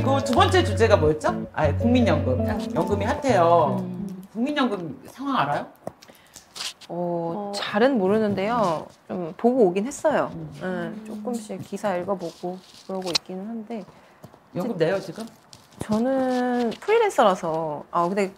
그리고 두 번째 주제가 뭐였죠? 아, 국민연금. 연금이 핫해요. 국민연금 상황 알아요? 잘은 모르는데요. 좀 보고 오긴 했어요. 조금씩 기사 읽어보고 그러고 있기는 한데. 연금 내요 지금? 저는 프리랜서라서 근데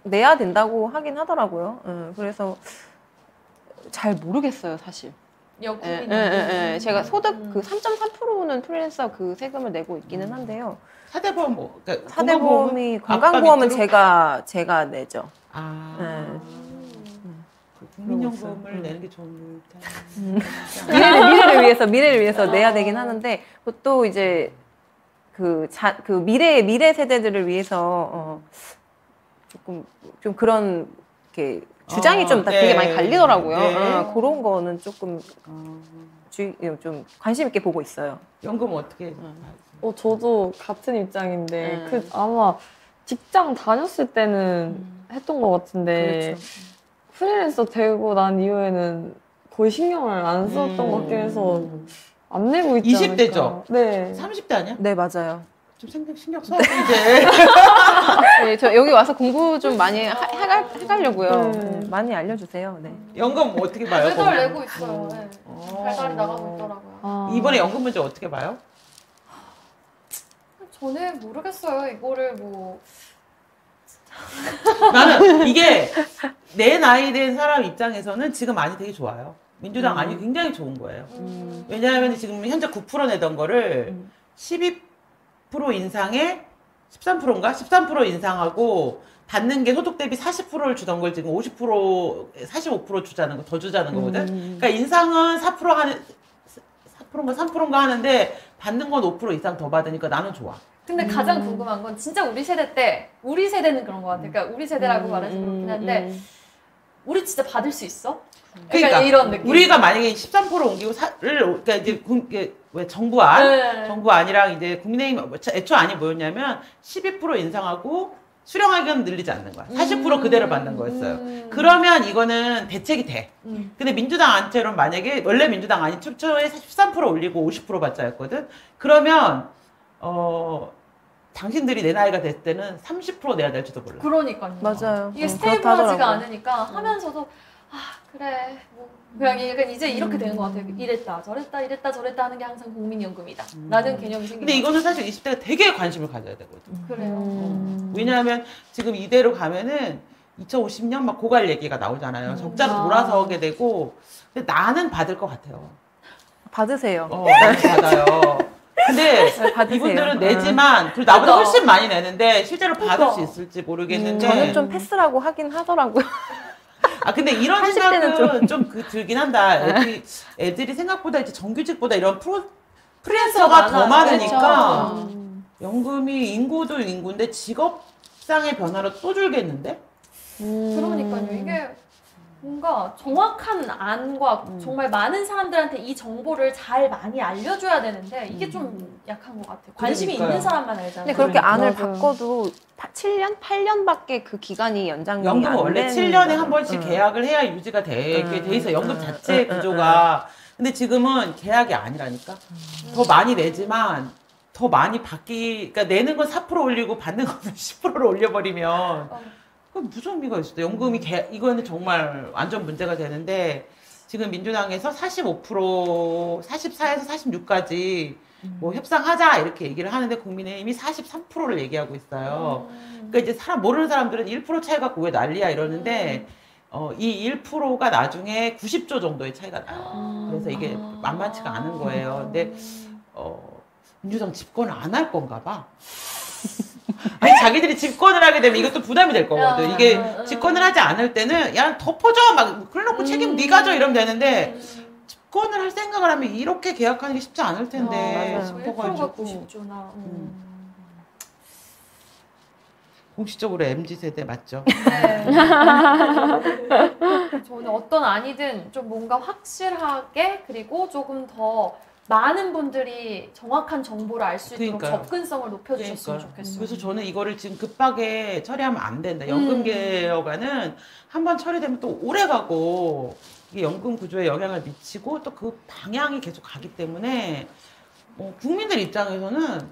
내야 된다고 하긴 하더라고요. 그래서 잘 모르겠어요, 사실. 연금이 제가 소득 그 3.3%는 프리랜서 그 세금을 내고 있기는 한데요. 사대보험 뭐? 그러니까 사대보험이 건강보험은 제가 내죠. 국민연금을 내는 게 좋은 미래를 위해서 내야 되긴 하는데 또 이제 그 미래 세대들을 위해서 좀 그런 이렇게 주장이 좀 되게 많이 갈리더라고요. 그런 거는 조금 좀 관심 있게 보고 있어요. 연금 어떻게? 저도 같은 입장인데 아마 직장 다녔을 때는 했던 것 같은데 그렇죠. 프리랜서 되고 난 이후에는 거의 신경을 안 썼던 것 같긴 해서 안 내고 있지 20대죠? 않을까. 네. 30대 아니야? 네, 맞아요. 좀 신경 써야 돼 이제. 네, 저 여기 와서 공부 좀 많이 해가려고요. 많이 알려주세요. 네. 연금 어떻게 봐요? 매달 내고 있어요. 네. 달달이 나가고 있더라고요. 이번에 연금 문제 어떻게 봐요? 저는 모르겠어요. 이거를 뭐 나는 이게 내 나이 된 사람 입장에서는 지금 안이 되게 좋아요. 민주당 안이 굉장히 좋은 거예요. 왜냐하면 지금 현재 9% 내던 거를 12% 인상에 13%인가? 13% 인상하고 받는 게 소득 대비 40%를 주던 걸 지금 45% 주자는 거, 더 주자는 거거든? 그러니까 인상은 4%인가 3%인가 하는데 받는 건 5% 이상 더 받으니까 나는 좋아. 근데 가장 궁금한 건 진짜 우리 세대는 그런 것 같아요. 그러니까 우리 세대라고 말해서 그렇긴 한데 우리 진짜 받을 수 있어? 그러니까 이런 느낌. 우리가 만약에 13% 옮기고 그러니까 이제 왜 정부안이랑 이제 국민의힘 애초 안이 뭐였냐면 12% 인상하고 수령하기는 늘리지 않는 거야. 40% 그대로 받는 거였어요. 그러면 이거는 대책이 돼. 근데 민주당 안처럼 만약에 원래 민주당 안이 초초에 13% 올리고 50% 받자였거든. 그러면 당신들이 내 나이가 됐을 때는 30% 내야 될지도 몰라. 그러니까요. 맞아요. 이게 스테이블하지가 않으니까 하면서도 그래 뭐 그냥 이제 이렇게 되는 것 같아요. 이랬다 저랬다 하는 게 항상 국민연금이다 라는 개념이 생기는 근데 이거는 사실 20대가 되게 관심을 가져야 되거든. 그래요. 왜냐하면 지금 이대로 가면은 2050년 막 고갈 얘기가 나오잖아요. 적자로 돌아서게 되고 근데 나는 받을 것 같아요. 받으세요. 나는 받아요. 근데 이분들은 내지만 그리고 나보다 훨씬 많이 내는데 실제로 받을 수 있을지 모르겠는데 저는 좀 패스라고 하긴 하더라고요. 근데 이런 생각은 좀 들긴 한다. 애들이 생각보다 이제 정규직보다 이런 프리랜서가 더 많으니까 그렇죠. 연금이 인구도 인구인데 직업상의 변화로 또 줄겠는데? 그러니까요. 이게 뭔가 정확한 안과 정말 많은 사람들한테 이 정보를 잘 많이 알려줘야 되는데 이게 좀 약한 것 같아요. 관심이 있는 사람만 알잖아요. 근데 그렇게 안을 맞아요. 바꿔도 7년? 8년밖에 그 기간이 연장이 연금은 안 원래 되는 7년에 한 거죠. 번씩 계약을 해야 유지가 돼 있어. 연금 자체 구조가. 근데 지금은 계약이 아니라니까. 더 많이 내지만 더 많이 그러니까 내는 건 4% 올리고 받는 거는 10%를 올려버리면 그럼 무슨 의미가 있어? 연금이 이거는 정말 완전 문제가 되는데 지금 민주당에서 45%, 44에서 46까지 뭐 협상하자 이렇게 얘기를 하는데 국민의힘이 43%를 얘기하고 있어요. 그러니까 이제 모르는 사람들은 1% 차이 갖고 왜 난리야 이러는데 이 1%가 나중에 90조 정도의 차이가 나요. 그래서 이게 만만치가 않은 거예요. 근데 민주당 집권을 안 할 건가 봐. 아니 자기들이 집권을 하게 되면 이것도 부담이 될 거거든. 이게 집권을 하지 않을 때는 야 덮어줘 막 그래놓고 책임 네가 져 이러면 되는데 집권을 할 생각을 하면 이렇게 계약하는 게 쉽지 않을 텐데 싶어가지고 90조나 공식적으로 MZ세대 맞죠? 네. 저는 어떤 안이든 좀 뭔가 확실하게 그리고 조금 더 많은 분들이 정확한 정보를 알 수 있도록 접근성을 높여주셨으면 좋겠어요. 그래서 저는 이거를 지금 급하게 처리하면 안 된다. 연금 개혁안은 한번 처리되면 또 오래 가고 이게 연금 구조에 영향을 미치고 또 그 방향이 계속 가기 때문에 국민들 입장에서는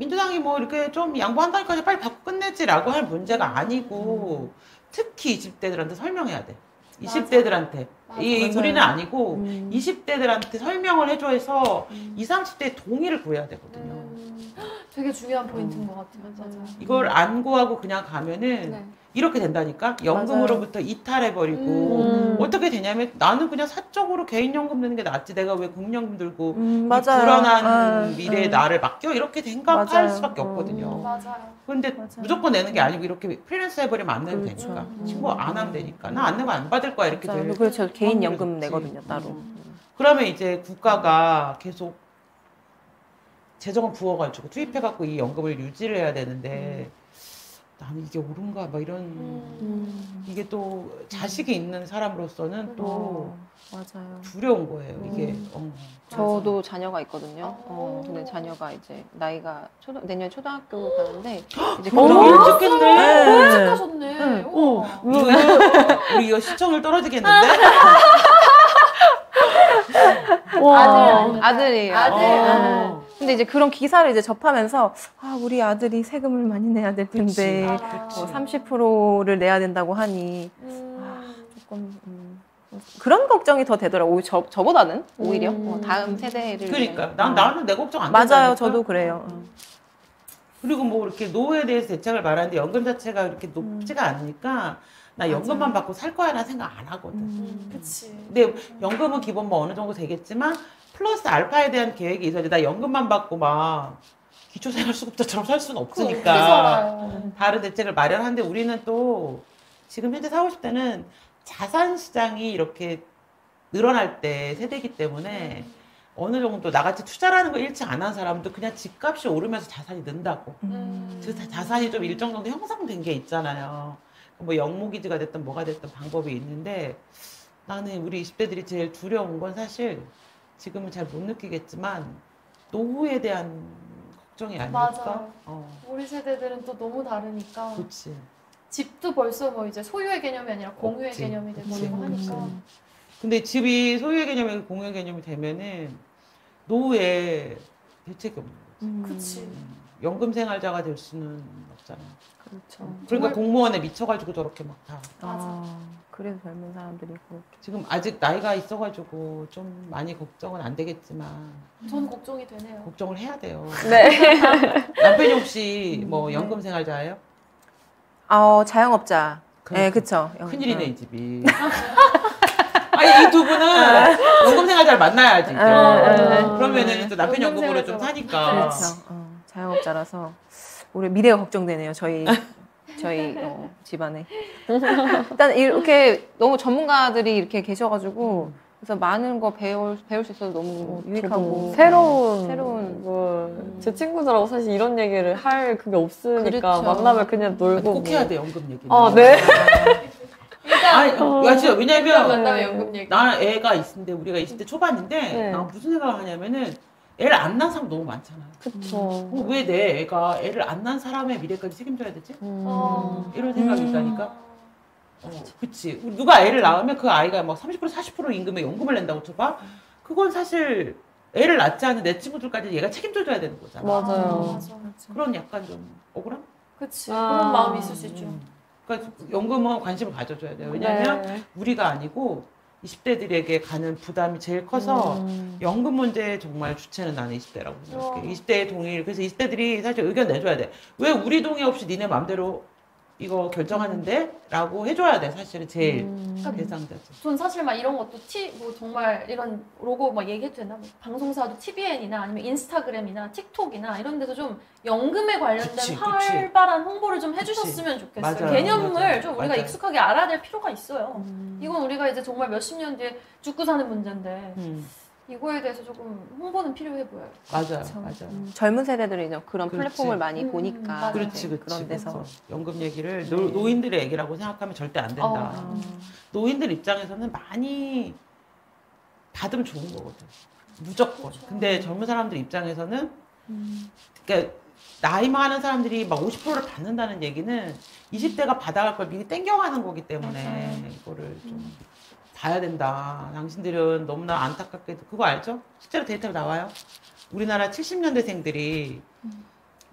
민주당이 뭐 이렇게 좀 양보한다니까 빨리 받고 끝내지라고 할 문제가 아니고 특히 20대들한테 설명해야 돼. 20대들한테. 맞아. 우리는 아니고 20대들한테 설명을 해줘서 20, 30대의 동의를 구해야 되거든요. 되게 중요한 포인트인 것 같아요. 맞아요. 이걸 안 구하고 그냥 가면은 네. 이렇게 된다니까? 연금으로부터 이탈해버리고 어떻게 되냐면 나는 그냥 사적으로 개인연금 드는 게 낫지 내가 왜 국민연금 들고 이 맞아요. 불안한 미래에 나를 맡겨? 이렇게 생각할 맞아요. 수밖에 없거든요. 맞아요. 근데 맞아요. 무조건 내는 게 아니고 이렇게 프리랜서 해버리면 안 내도 그렇죠. 되니까 친구 안 하면 되니까 나 안 내면 안 받을 거야 이렇게 맞아요. 될 그렇죠. 개인 확률이 연금 높지. 내거든요, 따로. 그러면 이제 국가가 계속 재정을 부어가지고 투입해갖고 이 연금을 유지를 해야 되는데 나는 이게 옳은가 막 이런 이게 또 자식이 있는 사람으로서는 또 맞아요. 두려운 거예요 이게 저도 자녀가 있거든요. 오. 근데 자녀가 이제 나이가 내년 초등학교 가는데 이제 너무 일찍 했네 네. 일찍 하셨네. 우와. 우리 이거 시청률 떨어지겠는데 아들이에요. 아들. 어. 근데 이제 그런 기사를 이제 접하면서 우리 아들이 세금을 많이 내야 될 텐데 그치. 30%를 내야 된다고 하니 조금 그런 걱정이 더 되더라고요. 저보다는 오히려 다음 세대를 그러니까 위한. 나는 내 걱정 안 맞아요. 된다니까. 저도 그래요. 그리고 뭐 이렇게 노후에 대해서 대책을 말하는데 연금 자체가 그렇게 높지가 않으니까 나 연금만 받고 살 거야 라는 생각 안 하거든. 그치. 근데 연금은 기본 뭐 어느 정도 되겠지만 플러스 알파에 대한 계획이 있어야지. 나 연금만 받고 막 기초생활수급자처럼 살 수는 없으니까 살아요. 다른 대책을 마련하는데 우리는 또 지금 현재 40, 50대는 자산 시장이 이렇게 늘어날 때 세대이기 때문에 어느 정도 나같이 투자라는 거 일치 안 한 사람도 그냥 집값이 오르면서 자산이 는다고. 그래서 자산이 좀 일정 정도 형성된 게 있잖아요. 뭐 영모기지가 됐든 뭐가 됐든 방법이 있는데 나는 우리 20대들이 제일 두려운 건 사실 지금은 잘 못 느끼겠지만 노후에 대한 걱정이 아닐까? 맞아요. 우리 세대들은 또 너무 다르니까 그렇지. 집도 벌써 뭐 이제 소유의 개념이 아니라 공유의 없지. 개념이 되고 그치. 하니까 근데 집이 소유의 개념이 공유의 개념이 되면은 노후에 대책이 없는 거지. 그치. 연금 생활자가 될 수는 없잖아. 그렇죠. 그러니까 정말- 공무원에 미쳐가지고 저렇게 막 다. 맞아. 그래서 젊은 사람들이 그렇게. 지금 아직 나이가 있어가지고 좀 많이 걱정은 안 되겠지만 전 걱정이 되네요. 걱정을 해야 돼요. 네. 남편이 혹시 뭐 연금 생활자예요? 자영업자. 네, 그러니까. 그쵸. 큰일이네 이 집이. 아니 이 두 분은 연금 생활자를 만나야지. 그러면은 또 남편 연금 연금으로 좀 생활자. 사니까. 그렇죠. 자영업자라서 우리 미래가 걱정되네요. 저희 집안에. 일단 이렇게 너무 전문가들이 이렇게 계셔가지고 그래서 많은 거 배울 수 있어서 너무 유익하고 새로운 제 친구들하고 사실 이런 얘기를 할 그게 없으니까 그렇죠. 만나면 그냥 놀고 꼭 해야 돼 연금 얘기는. 네. 아니, 야 진짜 왜냐면 만나면 연금 얘기. 나 애가 있는데 우리가 20대 초반인데 네. 나 무슨 생각을 하냐면은 애를 안 낳은 사람 너무 많잖아요. 그쵸. 왜 내 애가 애를 안 낳은 사람의 미래까지 책임져야 되지? 이런 생각이 있다니까. 그치. 누가 애를 낳으면 그 아이가 막 30% 40% 임금의 연금을 낸다고 쳐봐. 그건 사실 애를 낳지 않은 내 친구들까지 얘가 책임져줘야 되는 거잖아. 맞아요. 맞아. 그런 약간 좀 억울함? 그치. 아. 그런 마음이 있을 수 있죠. 그러니까 연금은 관심을 가져줘야 돼요. 왜냐면 네. 우리가 아니고 20대들에게 가는 부담이 제일 커서 연금 문제의 정말 주체는 나는 20대라고 생각해. 20대의 동의. 그래서 20대들이 사실 의견 내줘야 돼. 왜 우리 동의 없이 니네 마음대로 이거 결정하는데? 라고 해줘야 돼. 사실은 제일 대상자지. 전 사실 막 이런 것도 뭐 정말 이런 로고 막 얘기해도 되나? 뭐 방송사도 TVN이나 아니면 인스타그램이나 틱톡이나 이런 데서 좀 연금에 관련된 그치, 그치. 활발한 홍보를 좀 해주셨으면 좋겠어요. 맞아요, 개념을 맞아요. 좀 우리가 맞아요. 익숙하게 알아야 될 필요가 있어요. 이건 우리가 이제 정말 몇십 년 뒤에 죽고 사는 문제인데 이거에 대해서 조금 홍보는 필요해 보여요. 맞아요. 맞아요. 젊은 세대들이 이제 그런 그렇지. 플랫폼을 많이 보니까 맞아요. 그렇지, 이제 그렇지. 그런 데서 그렇죠. 연금 얘기를 노인들의 얘기라고 생각하면 절대 안 된다. 노인들 입장에서는 많이 받으면 좋은 거거든. 무조건. 근데 젊은 사람들 입장에서는 그러니까 나이 많은 사람들이 막 50%를 받는다는 얘기는 20대가 받아갈 걸 미리 땡겨가는 거기 때문에 이거를 좀 봐야 된다. 당신들은 너무나 안타깝게도 그거 알죠? 실제로 데이터가 나와요. 우리나라 70년대생들이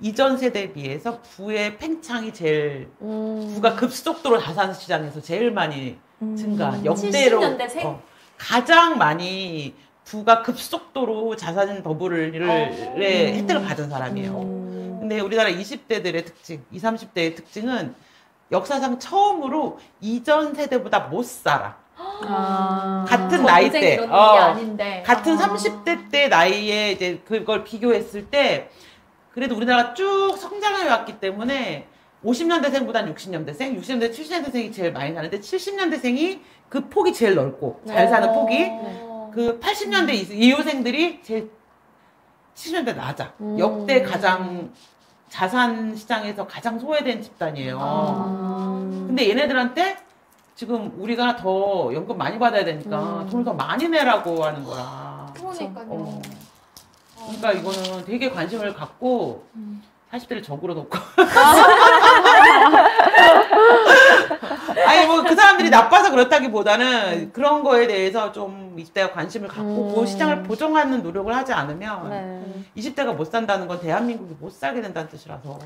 이전 세대에 비해서 부의 팽창이 제일 부가 급속도로 자산 시장에서 제일 많이 증가한 역대로 70년대생? 가장 많이 부가 급속도로 자산 버블의 혜택을 받은 사람이에요. 근데 우리나라 20대들의 특징, 20, 30대의 특징은 역사상 처음으로 이전 세대보다 못 살아. 같은 나이 때, 이런 게 아닌데. 같은 30대 때 나이에 이제 그걸 비교했을 때, 그래도 우리나라가 쭉 성장해 왔기 때문에 50년대생보다는 60년대생, 60년대, 70년대생이 제일 많이 사는데 70년대생이 그 폭이 제일 넓고 잘 사는 폭이 그 80년대 이후생들이 제일 70년대 낮아. 역대 가장 자산 시장에서 가장 소외된 집단이에요. 근데 얘네들한테 지금 우리가 더 연금 많이 받아야 되니까 돈을 더 많이 내라고 하는 거야. 그러니까요. 그러니까 이거는 되게 관심을 갖고 40대를 적으로 놓고 아니 뭐 그 사람들이 나빠서 그렇다기보다는 그런 거에 대해서 좀 20대가 관심을 갖고 그 시장을 보정하는 노력을 하지 않으면 20대가 못 산다는 건 대한민국이 못 살게 된다는 뜻이라서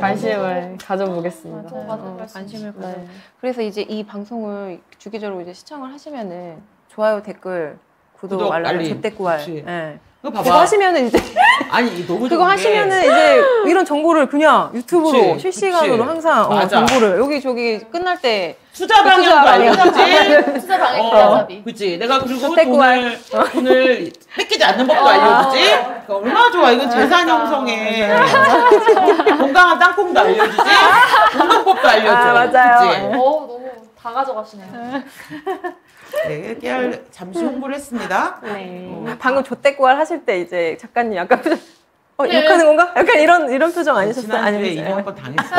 관심을 가져보겠습니다. 맞아. 관심을 가져. 네. 그래서 이제 이 방송을 주기적으로 이제 시청을 하시면은 좋아요, 댓글, 구독, 알람, 접댓구알. 그치. 네. 그거 그거 봐봐. 하시면은 이제 아니 너무 그거 하시면은 이제 이런 정보를 그냥 유튜브로 그치, 실시간으로 그치. 항상 맞아. 정보를 여기 저기 끝날 때 투자 방향도 알려주지. 투자 방향 기자잡이. 그치. 내가 그리고 접대구알. 돈을 뺏기지 않는 법도 알려주지. 그러니까 얼마나 좋아. 이건 재산 형성에 건강한 땅콩도 알려주지. 운동법도 알려줘. 맞아요. 그치? 너무 다 가져가시네요. 네, 깨알 잠시 홍보를 했습니다. 네. 방금 좆대꾸알 하실 때 이제 작가님 약간 표정 네. 욕하는 건가? 약간 이런 표정 아니셨어요? 지난주에 아니면 이미 한번 당했어.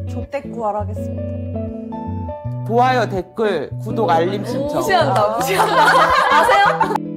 족대꾸알 하겠습니다. 좋아요, 댓글, 구독, 알림 신청. 무시한다. 아세요?